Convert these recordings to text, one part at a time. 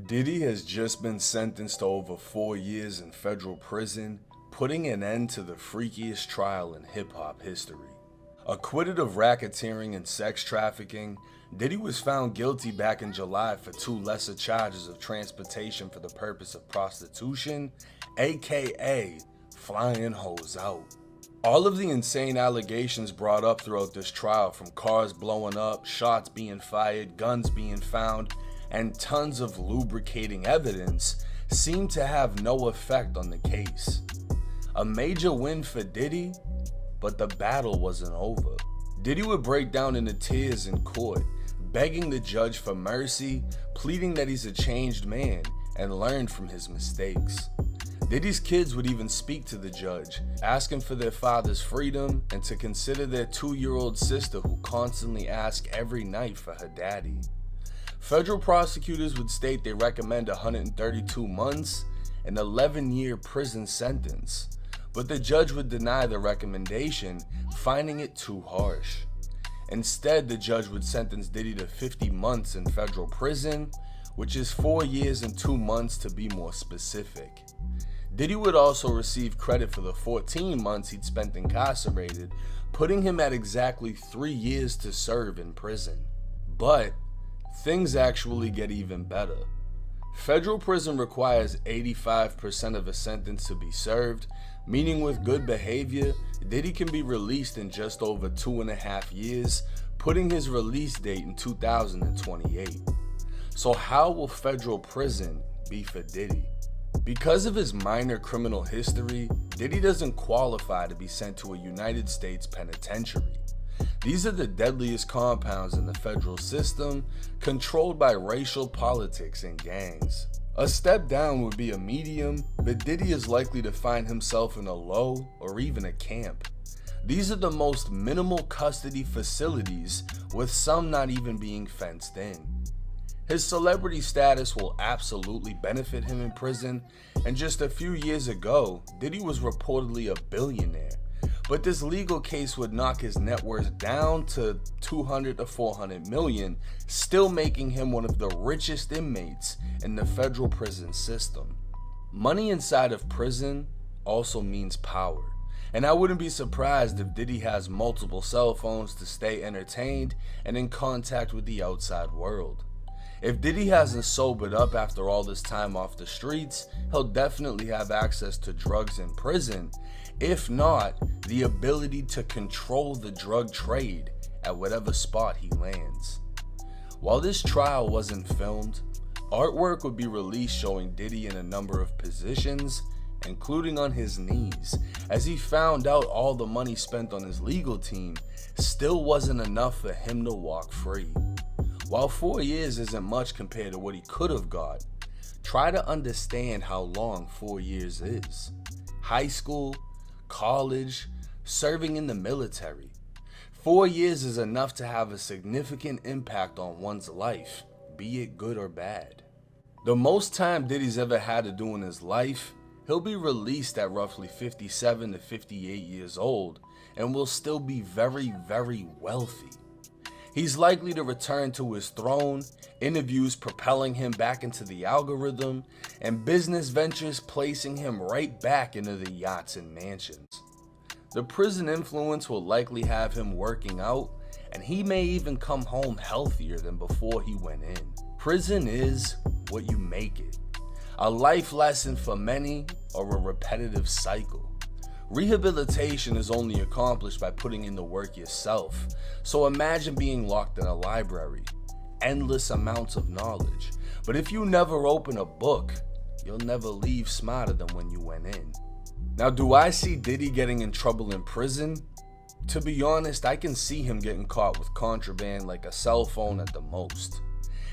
Diddy has just been sentenced to over 4 years in federal prison, putting an end to the freakiest trial in hip-hop history. Acquitted of racketeering and sex trafficking, Diddy was found guilty back in July for 2 lesser charges of transportation for the purpose of prostitution, aka flying hoes out. All of the insane allegations brought up throughout this trial, from cars blowing up, shots being fired, guns being found, and tons of lubricating evidence, seem to have no effect on the case. A major win for Diddy, but the battle wasn't over. Diddy would break down into tears in court, begging the judge for mercy, pleading that he's a changed man and learned from his mistakes. Diddy's kids would even speak to the judge, asking for their father's freedom and to consider their 2-year-old sister who constantly asked every night for her daddy. Federal prosecutors would state they recommend 132 months, an 11-year prison sentence, but the judge would deny the recommendation, finding it too harsh. Instead, the judge would sentence Diddy to 50 months in federal prison, which is 4 years and 2 months to be more specific. Diddy would also receive credit for the 14 months he'd spent incarcerated, putting him at exactly 3 years to serve in prison. But things actually get even better. Federal prison requires 85% of a sentence to be served, meaning with good behavior, Diddy can be released in just over 2.5 years, putting his release date in 2028. So how will federal prison be for Diddy? Because of his minor criminal history, Diddy doesn't qualify to be sent to a United States penitentiary. These are the deadliest compounds in the federal system, controlled by racial politics and gangs. A step down would be a medium, but Diddy is likely to find himself in a low or even a camp. These are the most minimal custody facilities, with some not even being fenced in. His celebrity status will absolutely benefit him in prison, and just a few years ago, Diddy was reportedly a billionaire. But this legal case would knock his net worth down to 200 to 400 million, still making him one of the richest inmates in the federal prison system. Money inside of prison also means power, and I wouldn't be surprised if Diddy has multiple cell phones to stay entertained and in contact with the outside world. If Diddy hasn't sobered up after all this time off the streets, he'll definitely have access to drugs in prison, if not, the ability to control the drug trade at whatever spot he lands. While this trial wasn't filmed, artwork would be released showing Diddy in a number of positions, including on his knees, as he found out all the money spent on his legal team still wasn't enough for him to walk free. While 4 years isn't much compared to what he could have got, try to understand how long 4 years is. High school, college, serving in the military. 4 years is enough to have a significant impact on one's life, be it good or bad. The most time Diddy's ever had to do in his life, he'll be released at roughly 57 to 58 years old and will still be very, very wealthy. He's likely to return to his throne, interviews propelling him back into the algorithm, and business ventures placing him right back into the yachts and mansions. The prison influence will likely have him working out, and he may even come home healthier than before he went in. Prison is what you make it. A life lesson for many, or a repetitive cycle. Rehabilitation is only accomplished by putting in the work yourself, so imagine being locked in a library. Endless amounts of knowledge. But if you never open a book, you'll never leave smarter than when you went in. Now, do I see Diddy getting in trouble in prison? To be honest, I can see him getting caught with contraband like a cell phone at the most.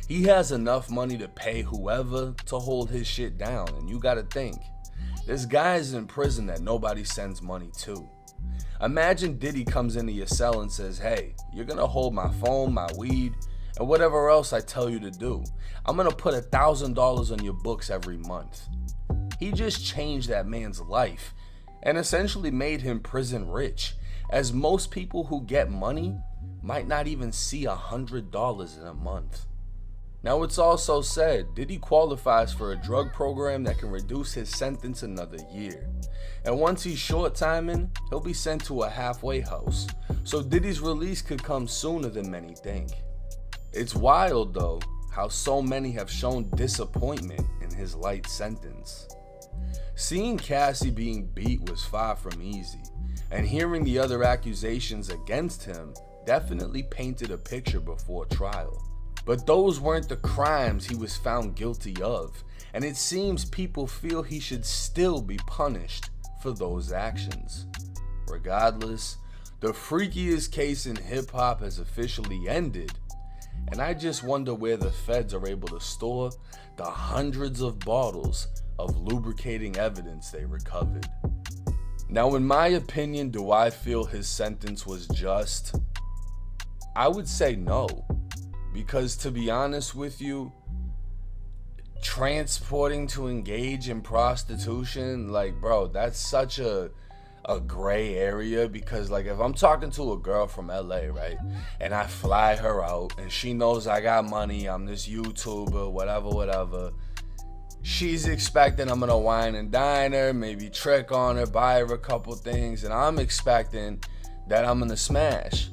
He has enough money to pay whoever to hold his shit down, and you gotta think, there's guys in prison that nobody sends money to. Imagine Diddy comes into your cell and says, hey, you're gonna hold my phone, my weed, and whatever else I tell you to do. I'm gonna put $1,000 on your books every month. He just changed that man's life and essentially made him prison rich, as most people who get money might not even see $100 in a month. Now, it's also said Diddy qualifies for a drug program that can reduce his sentence another year. And once he's short timing, he'll be sent to a halfway house. So Diddy's release could come sooner than many think. It's wild though, how so many have shown disappointment in his light sentence. Seeing Cassie being beat was far from easy, and hearing the other accusations against him definitely painted a picture before trial. But those weren't the crimes he was found guilty of, and it seems people feel he should still be punished for those actions. Regardless, the freakiest case in hip-hop has officially ended, and I just wonder where the feds are able to store the hundreds of bottles of lubricating evidence they recovered. Now, in my opinion, do I feel his sentence was just? I would say no. Because to be honest with you, transporting to engage in prostitution, like, bro, that's such a gray area. Because like, if I'm talking to a girl from LA, right, and I fly her out and she knows I got money, I'm this YouTuber, whatever, she's expecting I'm gonna wine and dine her, maybe trick on her, buy her a couple things, and I'm expecting that I'm gonna smash.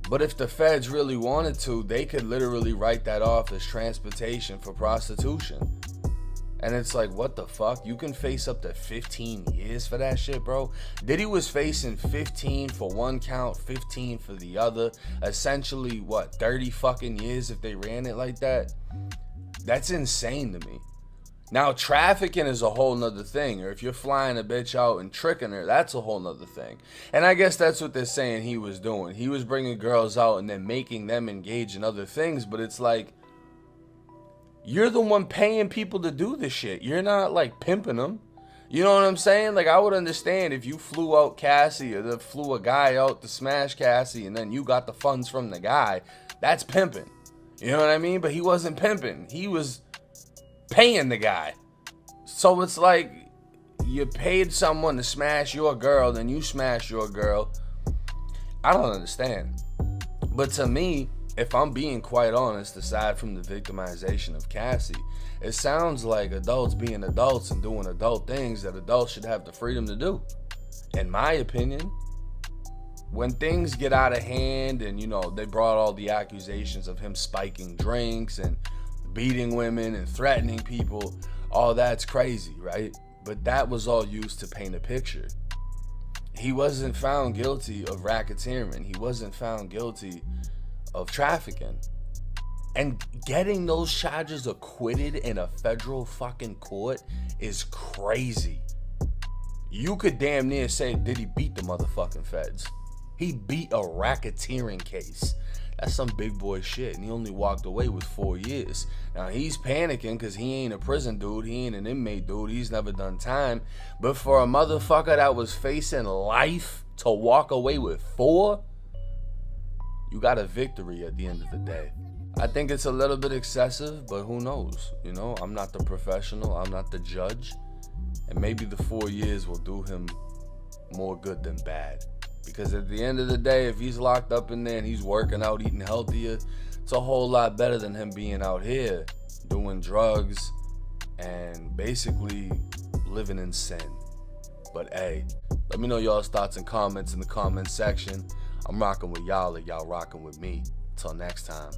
But if the feds really wanted to, they could literally write that off as transportation for prostitution. And it's like, what the fuck? You can face up to 15 years for that shit, bro? Diddy was facing 15 for one count, 15 for the other. Essentially, 30 fucking years if they ran it like that? That's insane to me. Now, trafficking is a whole nother thing, or if you're flying a bitch out and tricking her, that's a whole nother thing. And I guess that's what they're saying he was doing. He was bringing girls out and then making them engage in other things, but it's like, you're the one paying people to do this shit. You're not like pimping them. You know what I'm saying? Like, I would understand if you flew out Cassie or flew a guy out to smash Cassie and then you got the funds from the guy. That's pimping. You know what I mean? But he wasn't pimping. He was paying the guy. So it's like, you paid someone to smash your girl, then you smash your girl. I don't understand. But to me, if I'm being quite honest, aside from the victimization of Cassie, it sounds like adults being adults and doing adult things that adults should have the freedom to do. In my opinion, when things get out of hand and, they brought all the accusations of him spiking drinks and beating women and threatening people, all that's crazy, right? But that was all used to paint a picture. He wasn't found guilty of racketeering. He wasn't found guilty of trafficking. And getting those charges acquitted in a federal fucking court is crazy. You could damn near say Diddy beat the motherfucking feds. He beat a racketeering case. That's some big boy shit, and he only walked away with 4 years. Now, he's panicking because he ain't a prison dude. He ain't an inmate dude. He's never done time. But for a motherfucker that was facing life to walk away with 4, you got a victory at the end of the day. I think it's a little bit excessive, but who knows? I'm not the professional. I'm not the judge. And maybe the 4 years will do him more good than bad. Because at the end of the day, if he's locked up in there and he's working out, eating healthier, it's a whole lot better than him being out here doing drugs and basically living in sin. But hey, let me know y'all's thoughts and comments in the comment section. I'm rocking with y'all, or y'all rocking with me. Till next time.